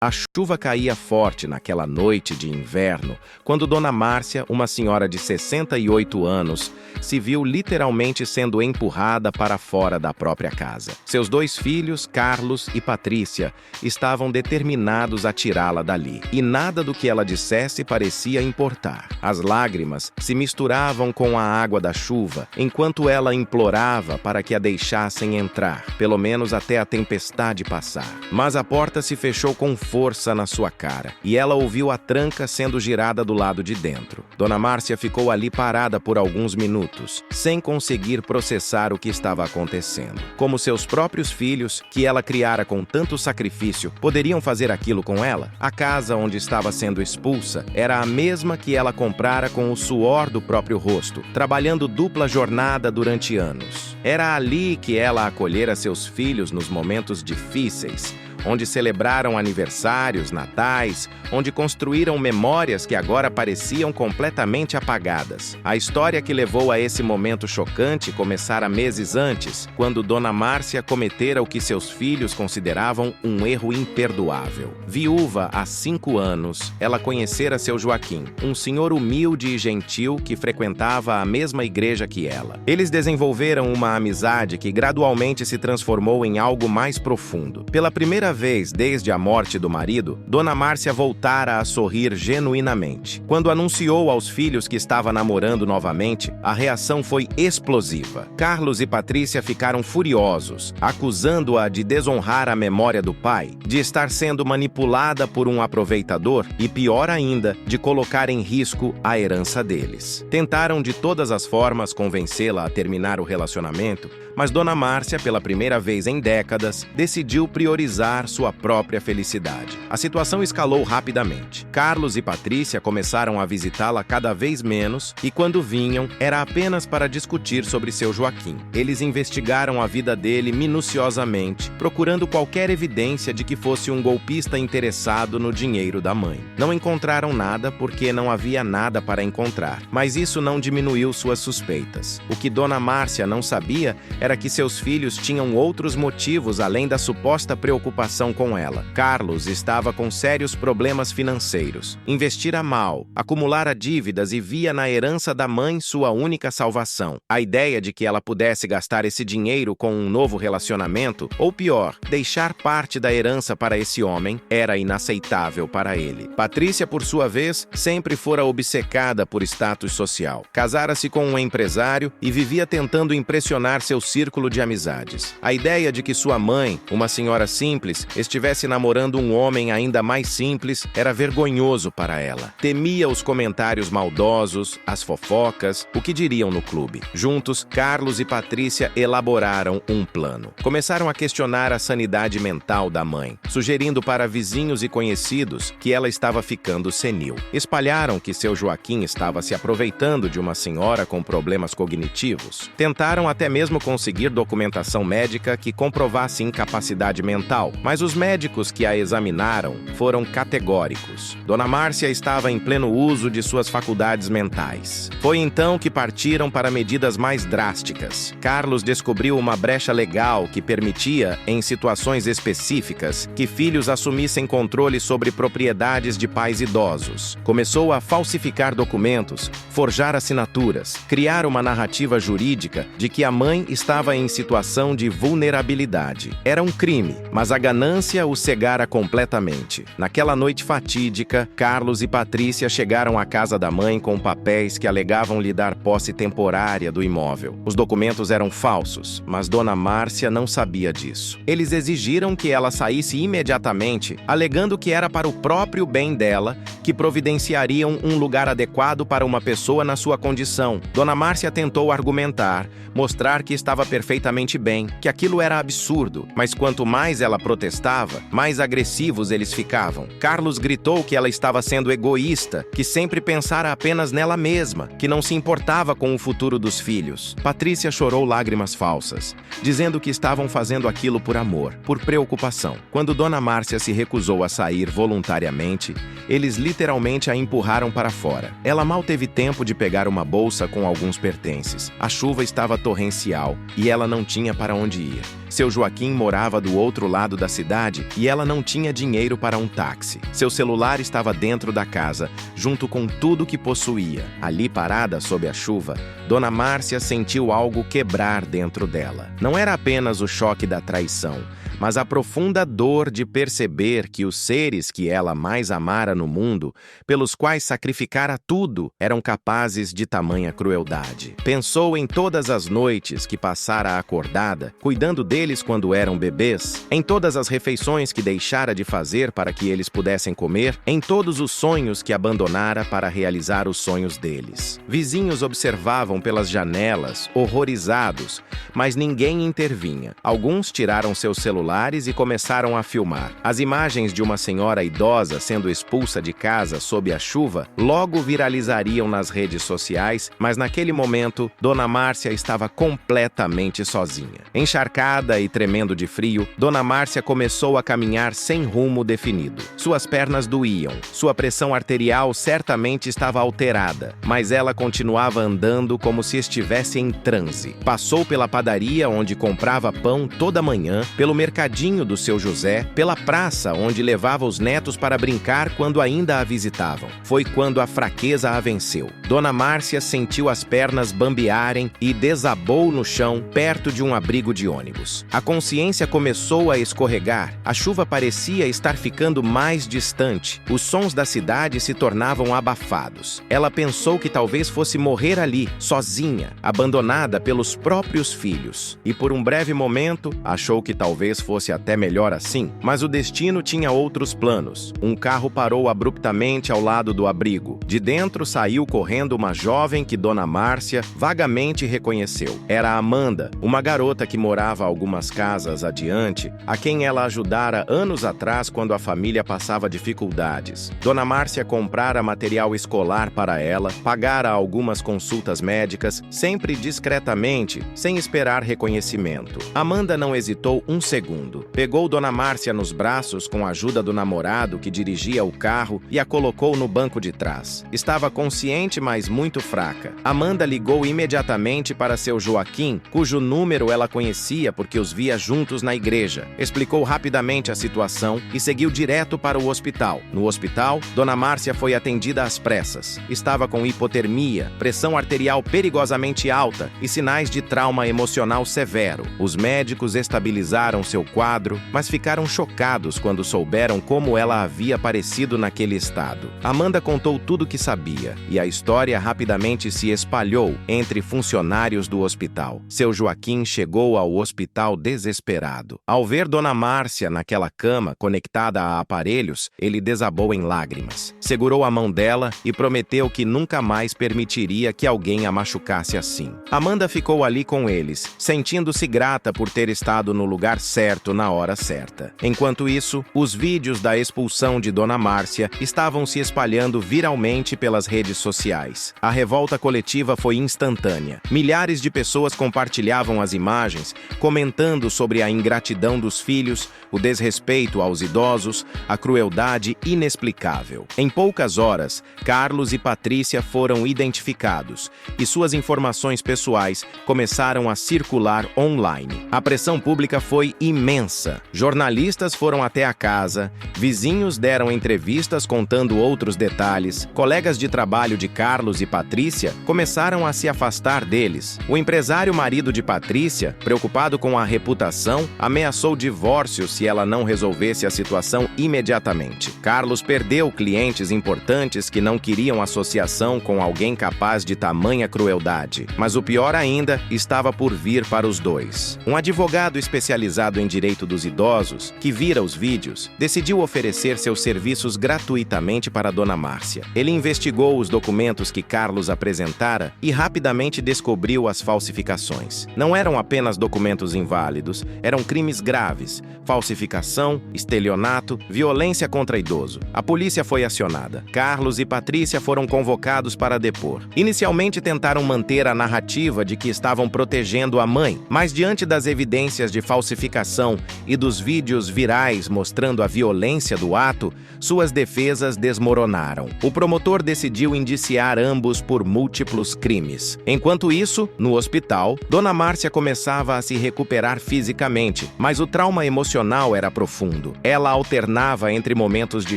A chuva caía forte naquela noite de inverno, quando Dona Márcia, uma senhora de 68 anos, se viu literalmente sendo empurrada para fora da própria casa. Seus dois filhos, Carlos e Patrícia, estavam determinados a tirá-la dali, e nada do que ela dissesse parecia importar. As lágrimas se misturavam com a água da chuva, enquanto ela implorava para que a deixassem entrar, pelo menos até a tempestade passar. Mas a porta se fechou com força na sua cara, e ela ouviu a tranca sendo girada do lado de dentro. Dona Márcia ficou ali parada por alguns minutos, sem conseguir processar o que estava acontecendo. Como seus próprios filhos, que ela criara com tanto sacrifício, poderiam fazer aquilo com ela? A casa onde estava sendo expulsa era a mesma que ela comprara com o suor do próprio rosto, trabalhando dupla jornada durante anos. Era ali que ela acolhera seus filhos nos momentos difíceis, onde celebraram aniversários, natais, onde construíram memórias que agora pareciam completamente apagadas. A história que levou a esse momento chocante começara meses antes, quando Dona Márcia cometera o que seus filhos consideravam um erro imperdoável. Viúva há 5 anos, ela conhecera seu Joaquim, um senhor humilde e gentil que frequentava a mesma igreja que ela. Eles desenvolveram uma amizade que gradualmente se transformou em algo mais profundo. Pela primeira vez desde a morte do marido, Dona Márcia voltara a sorrir genuinamente. Quando anunciou aos filhos que estava namorando novamente, a reação foi explosiva. Carlos e Patrícia ficaram furiosos, acusando-a de desonrar a memória do pai, de estar sendo manipulada por um aproveitador e, pior ainda, de colocar em risco a herança deles. Tentaram de todas as formas convencê-la a terminar o relacionamento, mas Dona Márcia, pela primeira vez em décadas, decidiu priorizar sua própria felicidade. A situação escalou rapidamente. Carlos e Patrícia começaram a visitá-la cada vez menos e, quando vinham, era apenas para discutir sobre seu Joaquim. Eles investigaram a vida dele minuciosamente, procurando qualquer evidência de que fosse um golpista interessado no dinheiro da mãe. Não encontraram nada porque não havia nada para encontrar, mas isso não diminuiu suas suspeitas. O que Dona Márcia não sabia era que seus filhos tinham outros motivos além da suposta preocupação com ela. Carlos estava com sérios problemas financeiros. Investira mal, acumulara dívidas e via na herança da mãe sua única salvação. A ideia de que ela pudesse gastar esse dinheiro com um novo relacionamento, ou pior, deixar parte da herança para esse homem, era inaceitável para ele. Patrícia, por sua vez, sempre fora obcecada por status social. Casara-se com um empresário e vivia tentando impressionar seu círculo de amizades. A ideia de que sua mãe, uma senhora simples, estivesse namorando um homem ainda mais simples era vergonhoso para ela. Temia os comentários maldosos, as fofocas, o que diriam no clube. Juntos, Carlos e Patrícia elaboraram um plano. Começaram a questionar a sanidade mental da mãe, sugerindo para vizinhos e conhecidos que ela estava ficando senil. Espalharam que seu Joaquim estava se aproveitando de uma senhora com problemas cognitivos. Tentaram até mesmo conseguir documentação médica que comprovasse incapacidade mental, mas os médicos que a examinaram foram categóricos. Dona Márcia estava em pleno uso de suas faculdades mentais. Foi então que partiram para medidas mais drásticas. Carlos descobriu uma brecha legal que permitia, em situações específicas, que filhos assumissem controle sobre propriedades de pais idosos. Começou a falsificar documentos, forjar assinaturas, criar uma narrativa jurídica de que a mãe estava em situação de vulnerabilidade. Era um crime, mas a ganância o cegara completamente. Naquela noite fatídica, Carlos e Patrícia chegaram à casa da mãe com papéis que alegavam lhe dar posse temporária do imóvel. Os documentos eram falsos, mas Dona Márcia não sabia disso. Eles exigiram que ela saísse imediatamente, alegando que era para o próprio bem dela, que providenciariam um lugar adequado para uma pessoa na sua condição. Dona Márcia tentou argumentar, mostrar que estava perfeitamente bem, que aquilo era absurdo, mas quanto mais ela protestava, mais agressivos eles ficavam. Carlos gritou que ela estava sendo egoísta, que sempre pensara apenas nela mesma, que não se importava com o futuro dos filhos. Patrícia chorou lágrimas falsas, dizendo que estavam fazendo aquilo por amor, por preocupação. Quando Dona Márcia se recusou a sair voluntariamente, eles literalmente a empurraram para fora. Ela mal teve tempo de pegar uma bolsa com alguns pertences. A chuva estava torrencial e ela não tinha para onde ir. Seu Joaquim morava do outro lado da cidade e ela não tinha dinheiro para um táxi. Seu celular estava dentro da casa, junto com tudo que possuía. Ali, parada sob a chuva, Dona Márcia sentiu algo quebrar dentro dela. Não era apenas o choque da traição, mas a profunda dor de perceber que os seres que ela mais amara no mundo, pelos quais sacrificara tudo, eram capazes de tamanha crueldade. Pensou em todas as noites que passara acordada, cuidando deles quando eram bebês, em todas as refeições que deixara de fazer para que eles pudessem comer, em todos os sonhos que abandonara para realizar os sonhos deles. Vizinhos observavam pelas janelas, horrorizados, mas ninguém intervinha. Alguns tiraram seus celulares e começaram a filmar. As imagens de uma senhora idosa sendo expulsa de casa sob a chuva logo viralizariam nas redes sociais, mas naquele momento, Dona Márcia estava completamente sozinha. Encharcada e tremendo de frio, Dona Márcia começou a caminhar sem rumo definido. Suas pernas doíam, sua pressão arterial certamente estava alterada, mas ela continuava andando como se estivesse em transe. Passou pela padaria onde comprava pão toda manhã, pelo mercadinho do seu José, pela praça onde levava os netos para brincar quando ainda a visitavam. Foi quando a fraqueza a venceu. Dona Márcia sentiu as pernas bambearem e desabou no chão perto de um abrigo de ônibus. A consciência começou a escorregar. A chuva parecia estar ficando mais distante. Os sons da cidade se tornavam abafados. Ela pensou que talvez fosse morrer ali, sozinha, abandonada pelos próprios filhos. E por um breve momento, achou que talvez fosse até melhor assim, mas o destino tinha outros planos. Um carro parou abruptamente ao lado do abrigo. De dentro saiu correndo uma jovem que Dona Márcia vagamente reconheceu. Era Amanda, uma garota que morava algumas casas adiante, a quem ela ajudara anos atrás quando a família passava dificuldades. Dona Márcia comprara material escolar para ela, pagara algumas consultas médicas, sempre discretamente, sem esperar reconhecimento. Amanda não hesitou um segundo. Pegou Dona Márcia nos braços com a ajuda do namorado que dirigia o carro e a colocou no banco de trás. Estava consciente, mas muito fraca. Amanda ligou imediatamente para seu Joaquim, cujo número ela conhecia porque os via juntos na igreja. Explicou rapidamente a situação e seguiu direto para o hospital. No hospital, Dona Márcia foi atendida às pressas. Estava com hipotermia, pressão arterial perigosamente alta e sinais de trauma emocional severo. Os médicos estabilizaram seu quadro, mas ficaram chocados quando souberam como ela havia aparecido naquele estado. Amanda contou tudo o que sabia, e a história rapidamente se espalhou entre funcionários do hospital. Seu Joaquim chegou ao hospital desesperado. Ao ver Dona Márcia naquela cama, conectada a aparelhos, ele desabou em lágrimas. Segurou a mão dela e prometeu que nunca mais permitiria que alguém a machucasse assim. Amanda ficou ali com eles, sentindo-se grata por ter estado no lugar certo na hora certa. Enquanto isso, os vídeos da expulsão de Dona Márcia estavam se espalhando viralmente pelas redes sociais. A revolta coletiva foi instantânea. Milhares de pessoas compartilhavam as imagens, comentando sobre a ingratidão dos filhos, o desrespeito aos idosos, a crueldade inexplicável. Em poucas horas, Carlos e Patrícia foram identificados e suas informações pessoais começaram a circular online. A pressão pública foi imensa. Jornalistas foram até a casa, vizinhos deram entrevistas contando outros detalhes, colegas de trabalho de Carlos e Patrícia começaram a se afastar deles. O empresário marido de Patrícia, preocupado com a reputação, ameaçou divórcio se ela não resolvesse a situação imediatamente. Carlos perdeu clientes importantes que não queriam associação com alguém capaz de tamanha crueldade. Mas o pior ainda estava por vir para os dois. Um advogado especializado em direito dos idosos, que vira os vídeos, decidiu oferecer seus serviços gratuitamente para Dona Márcia. Ele investigou os documentos que Carlos apresentara e rapidamente descobriu as falsificações. Não eram apenas documentos inválidos, eram crimes graves: falsificação, estelionato, violência contra idoso. A polícia foi acionada. Carlos e Patrícia foram convocados para depor. Inicialmente tentaram manter a narrativa de que estavam protegendo a mãe, mas diante das evidências de falsificação repercussão e dos vídeos virais mostrando a violência do ato, suas defesas desmoronaram. O promotor decidiu indiciar ambos por múltiplos crimes. Enquanto isso, no hospital, Dona Márcia começava a se recuperar fisicamente, mas o trauma emocional era profundo. Ela alternava entre momentos de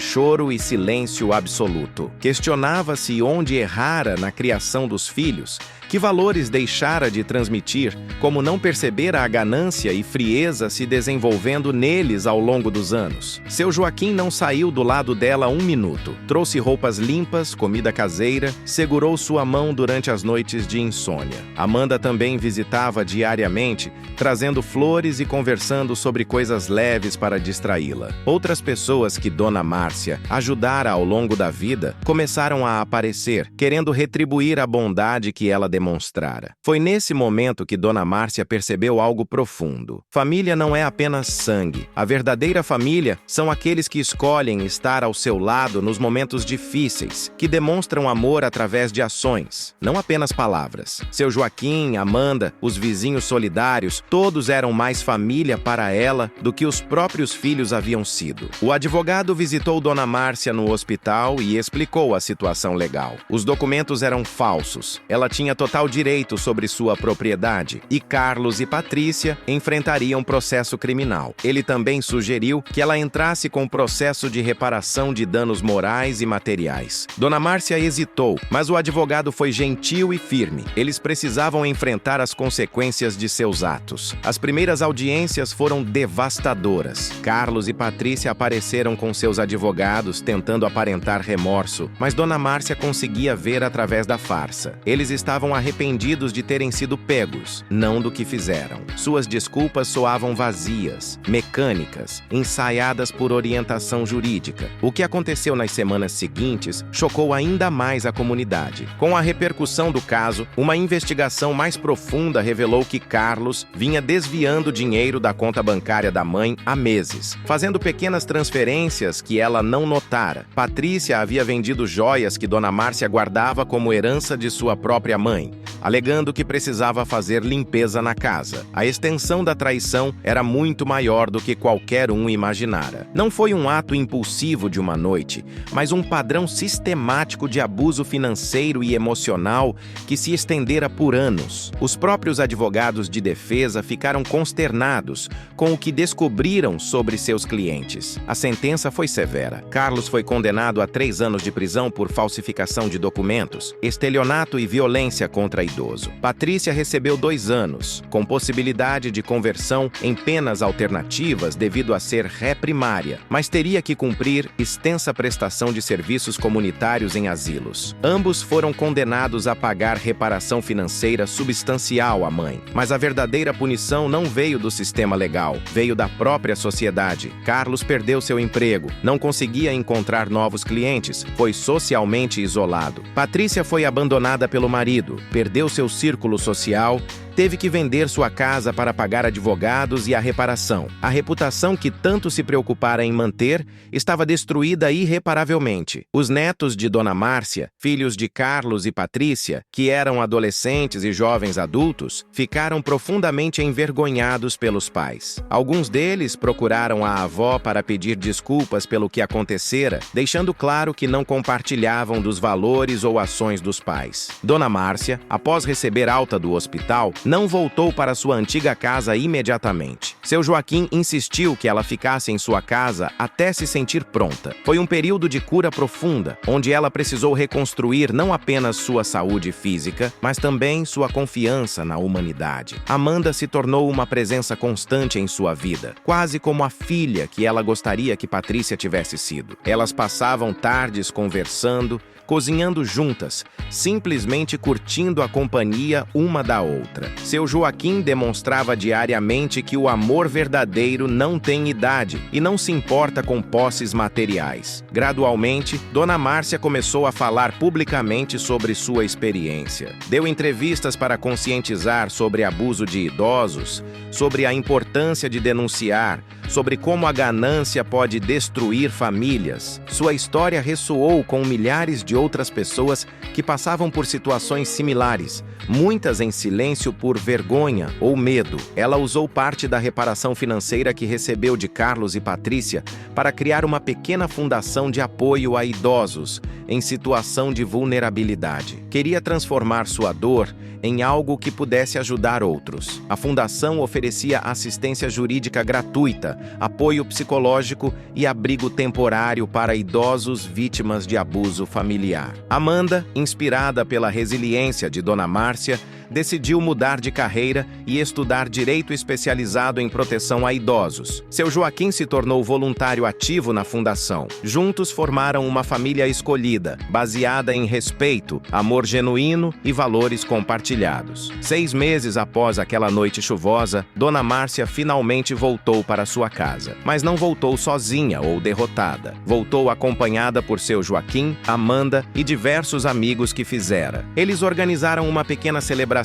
choro e silêncio absoluto. Questionava-se onde errara na criação dos filhos, que valores deixara de transmitir, como não percebera a ganância e frieza se desenvolvendo neles ao longo dos anos. Seu Joaquim não saiu do lado dela um minuto. Trouxe roupas limpas, comida caseira, segurou sua mão durante as noites de insônia. Amanda também visitava diariamente, trazendo flores e conversando sobre coisas leves para distraí-la. Outras pessoas que Dona Márcia ajudara ao longo da vida começaram a aparecer, querendo retribuir a bondade que ela demonstrara. Foi nesse momento que Dona Márcia percebeu algo profundo. Família não é apenas sangue. A verdadeira família são aqueles que escolhem estar ao seu lado nos momentos difíceis, que demonstram amor através de ações, não apenas palavras. Seu Joaquim, Amanda, os vizinhos solidários, todos eram mais família para ela do que os próprios filhos haviam sido. O advogado visitou Dona Márcia no hospital e explicou a situação legal. Os documentos eram falsos. Ela tinha total direito sobre sua propriedade e Carlos e Patrícia enfrentariam processo criminal. Ele também sugeriu que ela entrasse com processo de reparação de danos morais e materiais. Dona Márcia hesitou, mas o advogado foi gentil e firme. Eles precisavam enfrentar as consequências de seus atos. As primeiras audiências foram devastadoras. Carlos e Patrícia apareceram com seus advogados tentando aparentar remorso, mas Dona Márcia conseguia ver através da farsa. Eles estavam arrependidos de terem sido pegos, não do que fizeram. Suas desculpas soavam vazias, mecânicas, ensaiadas por orientação jurídica. O que aconteceu nas semanas seguintes chocou ainda mais a comunidade. Com a repercussão do caso, uma investigação mais profunda revelou que Carlos vinha desviando dinheiro da conta bancária da mãe há meses, fazendo pequenas transferências que ela não notara. Patrícia havia vendido joias que Dona Márcia guardava como herança de sua própria mãe, alegando que precisava fazer limpeza na casa. A extensão da traição era muito maior do que qualquer um imaginara. Não foi um ato impulsivo de uma noite, mas um padrão sistemático de abuso financeiro e emocional que se estendera por anos. Os próprios advogados de defesa ficaram consternados com o que descobriram sobre seus clientes. A sentença foi severa. Carlos foi condenado a 3 anos de prisão por falsificação de documentos, estelionato e violência contra idoso. Patrícia recebeu 2 anos, com possibilidade de conversão em penas alternativas devido a ser ré primária, mas teria que cumprir extensa prestação de serviços comunitários em asilos. Ambos foram condenados a pagar reparação financeira substancial à mãe, mas a verdadeira punição não veio do sistema legal, veio da própria sociedade. Carlos perdeu seu emprego, não conseguia encontrar novos clientes, foi socialmente isolado. Patrícia foi abandonada pelo marido, perdeu seu círculo social, teve que vender sua casa para pagar advogados e a reparação. A reputação que tanto se preocupara em manter estava destruída irreparavelmente. Os netos de Dona Márcia, filhos de Carlos e Patrícia, que eram adolescentes e jovens adultos, ficaram profundamente envergonhados pelos pais. Alguns deles procuraram a avó para pedir desculpas pelo que acontecera, deixando claro que não compartilhavam dos valores ou ações dos pais. Dona Márcia, após receber alta do hospital, não voltou para sua antiga casa imediatamente. Seu Joaquim insistiu que ela ficasse em sua casa até se sentir pronta. Foi um período de cura profunda, onde ela precisou reconstruir não apenas sua saúde física, mas também sua confiança na humanidade. Amanda se tornou uma presença constante em sua vida, quase como a filha que ela gostaria que Patrícia tivesse sido. Elas passavam tardes conversando, cozinhando juntas, simplesmente curtindo a companhia uma da outra. Seu Joaquim demonstrava diariamente que o amor verdadeiro não tem idade e não se importa com posses materiais. Gradualmente, Dona Márcia começou a falar publicamente sobre sua experiência. Deu entrevistas para conscientizar sobre abuso de idosos, sobre a importância de denunciar, sobre como a ganância pode destruir famílias. Sua história ressoou com milhares de outras pessoas que passavam por situações similares, muitas em silêncio por vergonha ou medo. Ela usou parte da reparação financeira que recebeu de Carlos e Patrícia para criar uma pequena fundação de apoio a idosos em situação de vulnerabilidade. Queria transformar sua dor em algo que pudesse ajudar outros. A fundação oferecia assistência jurídica gratuita, apoio psicológico e abrigo temporário para idosos vítimas de abuso familiar. Amanda, inspirada pela resiliência de Dona Márcia, decidiu mudar de carreira e estudar direito especializado em proteção a idosos. Seu Joaquim se tornou voluntário ativo na fundação. Juntos formaram uma família escolhida, baseada em respeito, amor genuíno e valores compartilhados. 6 meses após aquela noite chuvosa, Dona Márcia finalmente voltou para sua casa. Mas não voltou sozinha ou derrotada. Voltou acompanhada por seu Joaquim, Amanda e diversos amigos que fizera. Eles organizaram uma pequena celebração,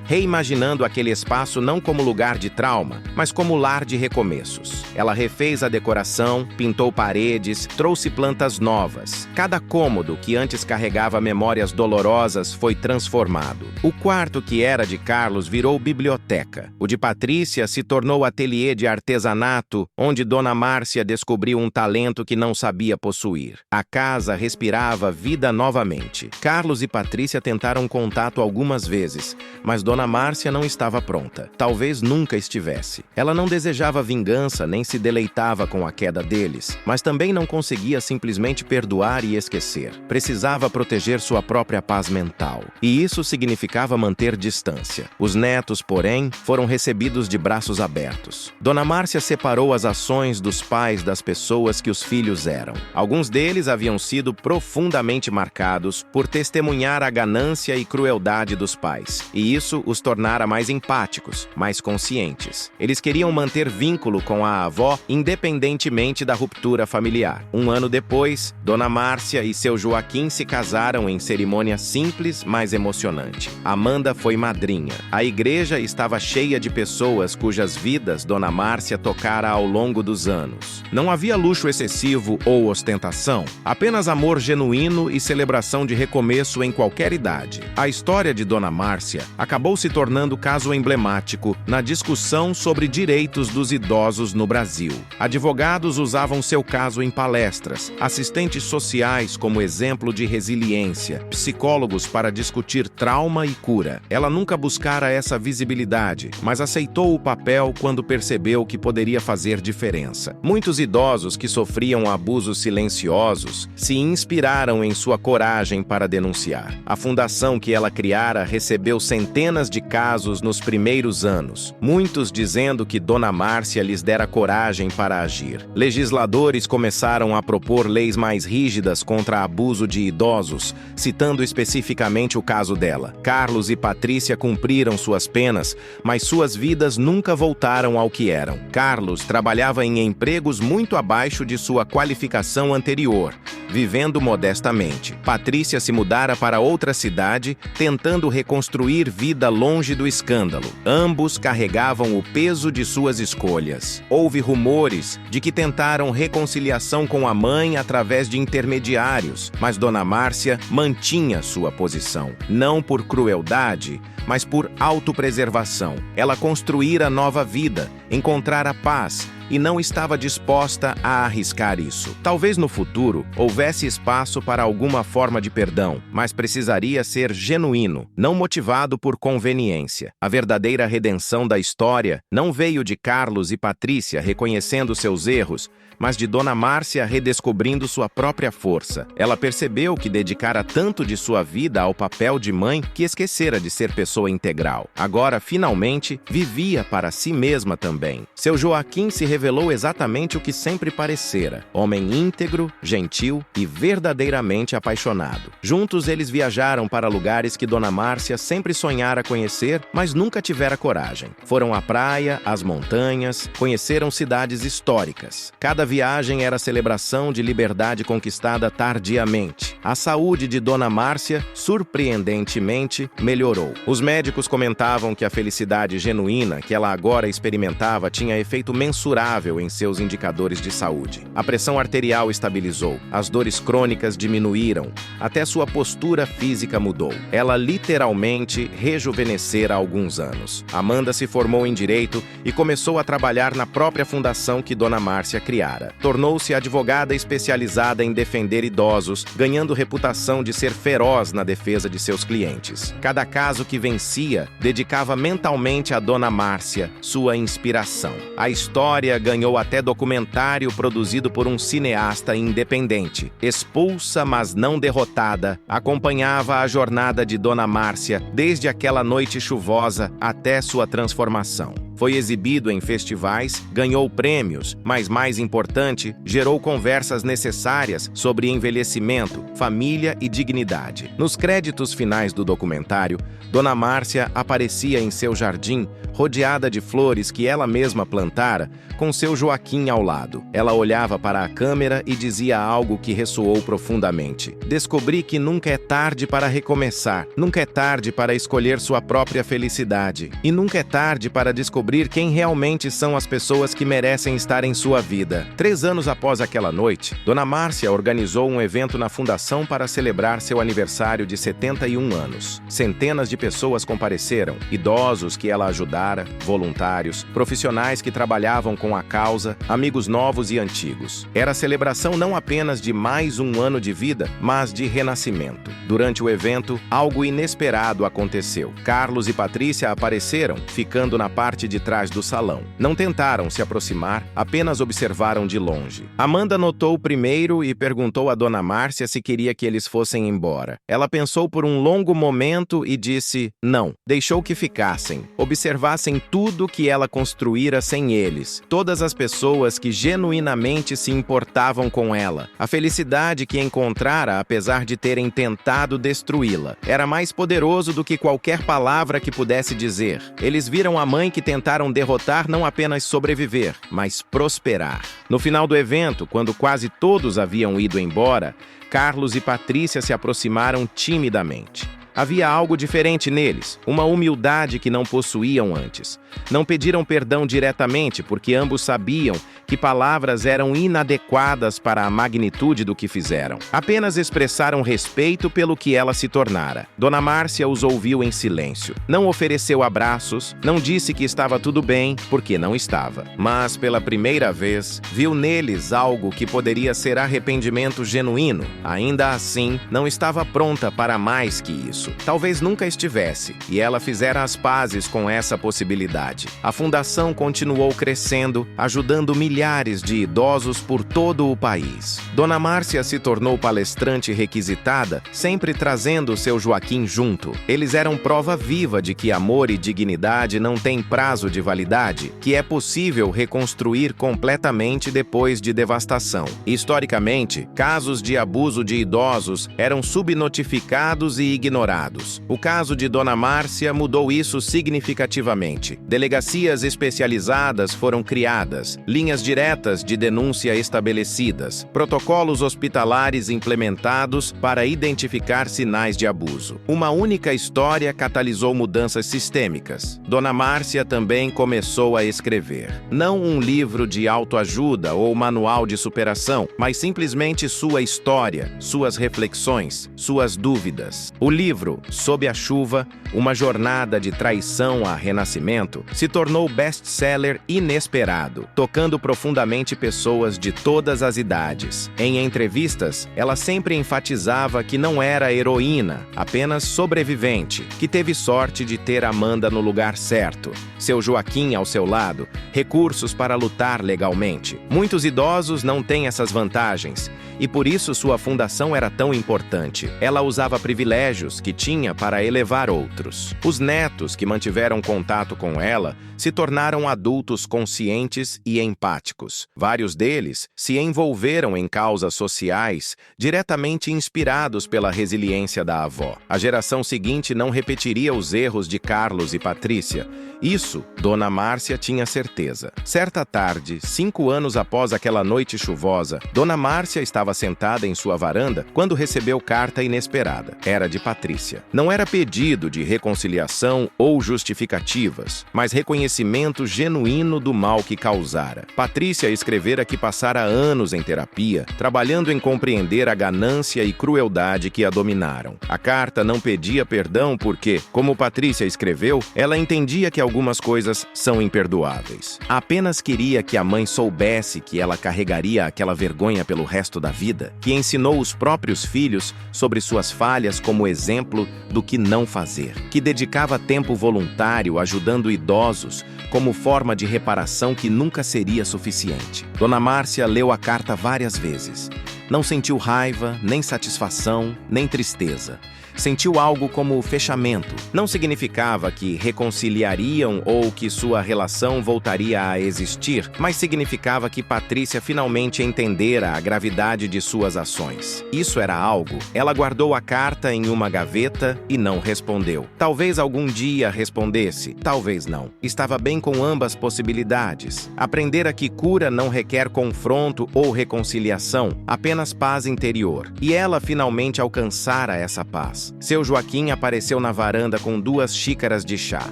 reimaginando aquele espaço não como lugar de trauma, mas como lar de recomeços. Ela refez a decoração, pintou paredes, trouxe plantas novas. Cada cômodo que antes carregava memórias dolorosas foi transformado. O quarto que era de Carlos virou biblioteca. O de Patrícia se tornou ateliê de artesanato, onde Dona Márcia descobriu um talento que não sabia possuir. A casa respirava vida novamente. Carlos e Patrícia tentaram contato algumas vezes, mas Dona Márcia não estava pronta. Talvez nunca estivesse. Ela não desejava vingança nem se deleitava com a queda deles, mas também não conseguia simplesmente perdoar e esquecer. Precisava proteger sua própria paz mental. E isso significava manter distância. Os netos, porém, foram recebidos de braços abertos. Dona Márcia separou as ações dos pais das pessoas que os filhos eram. Alguns deles haviam sido profundamente marcados por testemunhar a ganância e crueldade dos pais. E isso os tornara mais empáticos, mais conscientes. Eles queriam manter vínculo com a avó independentemente da ruptura familiar. 1 ano depois, Dona Márcia e seu Joaquim se casaram em cerimônia simples, mas emocionante. Amanda foi madrinha. A igreja estava cheia de pessoas cujas vidas Dona Márcia tocara ao longo dos anos. Não havia luxo excessivo ou ostentação, apenas amor genuíno e celebração de recomeço em qualquer idade. A história de Dona Márcia acabou se tornando caso emblemático na discussão sobre direitos dos idosos no Brasil. Advogados usavam seu caso em palestras, assistentes sociais como exemplo de resiliência, psicólogos para discutir trauma e cura. Ela nunca buscara essa visibilidade, mas aceitou o papel quando percebeu que poderia fazer diferença. Muitos idosos que sofriam abusos silenciosos se inspiraram em sua coragem para denunciar. A fundação que ela criara recebeu centenas de casos nos primeiros anos, muitos dizendo que Dona Márcia lhes dera coragem para agir. Legisladores começaram a propor leis mais rígidas contra abuso de idosos, citando especificamente o caso dela. Carlos e Patrícia cumpriram suas penas, mas suas vidas nunca voltaram ao que eram. Carlos trabalhava em empregos muito abaixo de sua qualificação anterior, vivendo modestamente. Patrícia se mudara para outra cidade, tentando reconstruir vida longe do escândalo. Ambos carregavam o peso de suas escolhas. Houve rumores de que tentaram reconciliação com a mãe através de intermediários, mas Dona Márcia mantinha sua posição. Não por crueldade, mas por autopreservação. Ela construíra nova vida, encontrara paz, e não estava disposta a arriscar isso. Talvez no futuro houvesse espaço para alguma forma de perdão, mas precisaria ser genuíno, não motivado por conveniência. A verdadeira redenção da história não veio de Carlos e Patrícia reconhecendo seus erros, mas de Dona Márcia redescobrindo sua própria força. Ela percebeu que dedicara tanto de sua vida ao papel de mãe que esquecera de ser pessoa integral. Agora, finalmente, vivia para si mesma também. Seu Joaquim se revelou exatamente o que sempre parecera: homem íntegro, gentil e verdadeiramente apaixonado. Juntos eles viajaram para lugares que Dona Márcia sempre sonhara conhecer, mas nunca tivera coragem. Foram à praia, às montanhas, conheceram cidades históricas. Cada viagem era a celebração de liberdade conquistada tardiamente. A saúde de Dona Márcia, surpreendentemente, melhorou. Os médicos comentavam que a felicidade genuína que ela agora experimentava tinha efeito mensurável em seus indicadores de saúde. A pressão arterial estabilizou, as dores crônicas diminuíram, até sua postura física mudou. Ela literalmente rejuvenescera há alguns anos. Amanda se formou em Direito e começou a trabalhar na própria fundação que Dona Márcia criara. Tornou-se advogada especializada em defender idosos, ganhando reputação de ser feroz na defesa de seus clientes. Cada caso que vencia, dedicava mentalmente a Dona Márcia, sua inspiração. A história ganhou até documentário produzido por um cineasta independente. Expulsa, mas não derrotada, acompanhava a jornada de Dona Márcia desde aquela noite chuvosa até sua transformação. Foi exibido em festivais, ganhou prêmios, mas mais importante, gerou conversas necessárias sobre envelhecimento, família e dignidade. Nos créditos finais do documentário, Dona Márcia aparecia em seu jardim, rodeada de flores que ela mesma plantara, com seu Joaquim ao lado. Ela olhava para a câmera e dizia algo que ressoou profundamente. Descobri que nunca é tarde para recomeçar, nunca é tarde para escolher sua própria felicidade, e nunca é tarde para descobrir quem realmente são as pessoas que merecem estar em sua vida. 3 anos após aquela noite, Dona Márcia organizou um evento na fundação para celebrar seu aniversário de 71 anos. Centenas de pessoas compareceram, idosos que ela ajudara, voluntários, profissionais que trabalhavam com a causa, amigos novos e antigos. Era a celebração não apenas de mais um ano de vida, mas de renascimento. Durante o evento, algo inesperado aconteceu. Carlos e Patrícia apareceram, ficando na parte de trás do salão. Não tentaram se aproximar, apenas observaram de longe. Amanda notou primeiro e perguntou a Dona Márcia se queria que eles fossem embora. Ela pensou por um longo momento e disse não. Deixou que ficassem, observassem tudo que ela construíra sem eles, todas as pessoas que genuinamente se importavam com ela, a felicidade que encontrara apesar de terem tentado destruí-la. Era mais poderoso do que qualquer palavra que pudesse dizer. Eles viram a mãe que tentaram derrotar não apenas sobreviver, mas prosperar. No final do evento, quando quase todos haviam ido embora, Carlos e Patrícia se aproximaram timidamente. Havia algo diferente neles, uma humildade que não possuíam antes. Não pediram perdão diretamente porque ambos sabiam que palavras eram inadequadas para a magnitude do que fizeram. Apenas expressaram respeito pelo que ela se tornara. Dona Márcia os ouviu em silêncio. Não ofereceu abraços, não disse que estava tudo bem, porque não estava. Mas, pela primeira vez, viu neles algo que poderia ser arrependimento genuíno. Ainda assim, não estava pronta para mais que isso. Talvez nunca estivesse, e ela fizera as pazes com essa possibilidade. A fundação continuou crescendo, ajudando milhares de idosos por todo o país. Dona Márcia se tornou palestrante requisitada, sempre trazendo seu Joaquim junto. Eles eram prova viva de que amor e dignidade não têm prazo de validade, que é possível reconstruir completamente depois de devastação. Historicamente, casos de abuso de idosos eram subnotificados e ignorados. O caso de Dona Márcia mudou isso significativamente. Delegacias especializadas foram criadas, linhas diretas de denúncia estabelecidas, protocolos hospitalares implementados para identificar sinais de abuso. Uma única história catalisou mudanças sistêmicas. Dona Márcia também começou a escrever. Não um livro de autoajuda ou manual de superação, mas simplesmente sua história, suas reflexões, suas dúvidas. O livro, Sob a Chuva, uma jornada de traição a renascimento, se tornou best-seller inesperado, tocando profundamente pessoas de todas as idades. Em entrevistas, ela sempre enfatizava que não era heroína, apenas sobrevivente, que teve sorte de ter Amanda no lugar certo, seu Joaquim ao seu lado, recursos para lutar legalmente. Muitos idosos não têm essas vantagens, e por isso sua fundação era tão importante. Ela usava privilégios que tinha para elevar outros. Os netos que mantiveram contato com ela se tornaram adultos conscientes e empáticos. Vários deles se envolveram em causas sociais diretamente inspirados pela resiliência da avó. A geração seguinte não repetiria os erros de Carlos e Patrícia. Isso, Dona Márcia tinha certeza. Certa tarde, 5 anos após aquela noite chuvosa, Dona Márcia estava sentada em sua varanda quando recebeu carta inesperada. Era de Patrícia. Não era pedido de reconciliação ou justificativas, mas reconhecimento genuíno do mal que causara. Patrícia escrevera que passara anos em terapia, trabalhando em compreender a ganância e crueldade que a dominaram. A carta não pedia perdão porque, como Patrícia escreveu, ela entendia que algumas coisas são imperdoáveis. Apenas queria que a mãe soubesse que ela carregaria aquela vergonha pelo resto da vida, que ensinou os próprios filhos sobre suas falhas como exemplo do que não fazer, que dedicava tempo voluntário ajudando idosos como forma de reparação que nunca seria suficiente. Dona Márcia leu a carta várias vezes. Não sentiu raiva, nem satisfação, nem tristeza. Sentiu algo como fechamento. Não significava que reconciliariam ou que sua relação voltaria a existir, mas significava que Patrícia finalmente entendera a gravidade de suas ações. Isso era algo. Ela guardou a carta em uma gaveta e não respondeu. Talvez algum dia respondesse, talvez não. Estava bem com ambas possibilidades. Aprendera que cura não requer confronto ou reconciliação, apenas paz interior. E ela finalmente alcançara essa paz. Seu Joaquim apareceu na varanda com 2 xícaras de chá.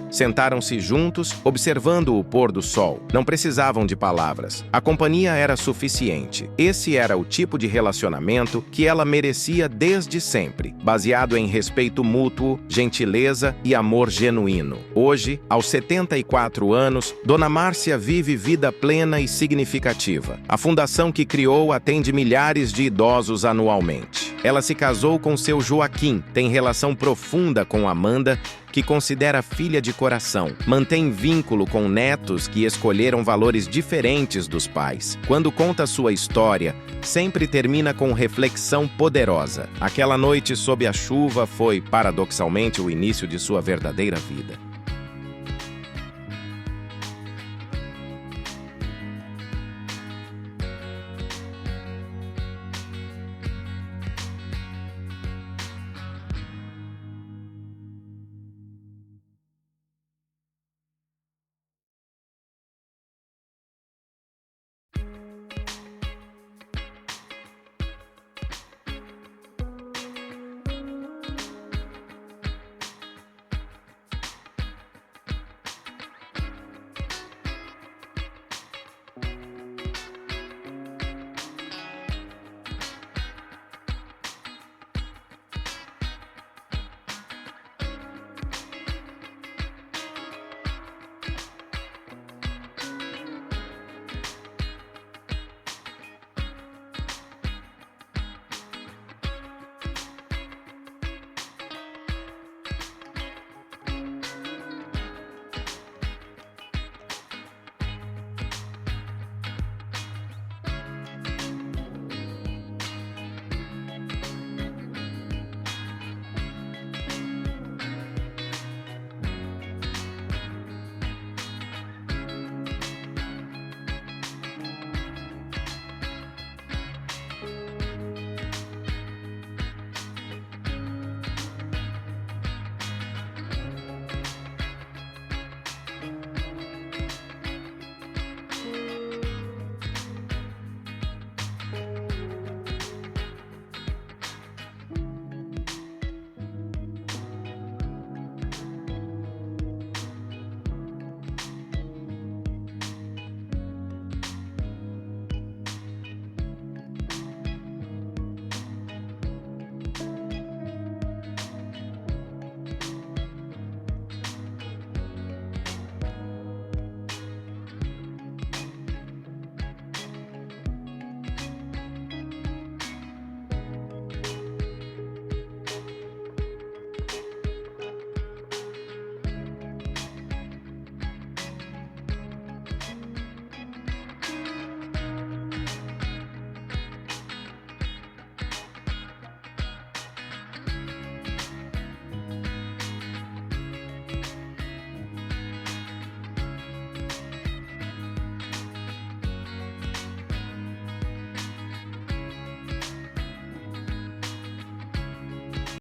Sentaram-se juntos, observando o pôr do sol. Não precisavam de palavras. A companhia era suficiente. Esse era o tipo de relacionamento que ela merecia desde sempre, baseado em respeito mútuo, gentileza e amor genuíno. Hoje, aos 74 anos, Dona Márcia vive vida plena e significativa. A fundação que criou atende milhares de idosos anualmente. Ela se casou com seu Joaquim, tem relação profunda com Amanda, que considera filha de coração. Mantém vínculo com netos que escolheram valores diferentes dos pais. Quando conta sua história, sempre termina com reflexão poderosa. Aquela noite sob a chuva foi, paradoxalmente, o início de sua verdadeira vida.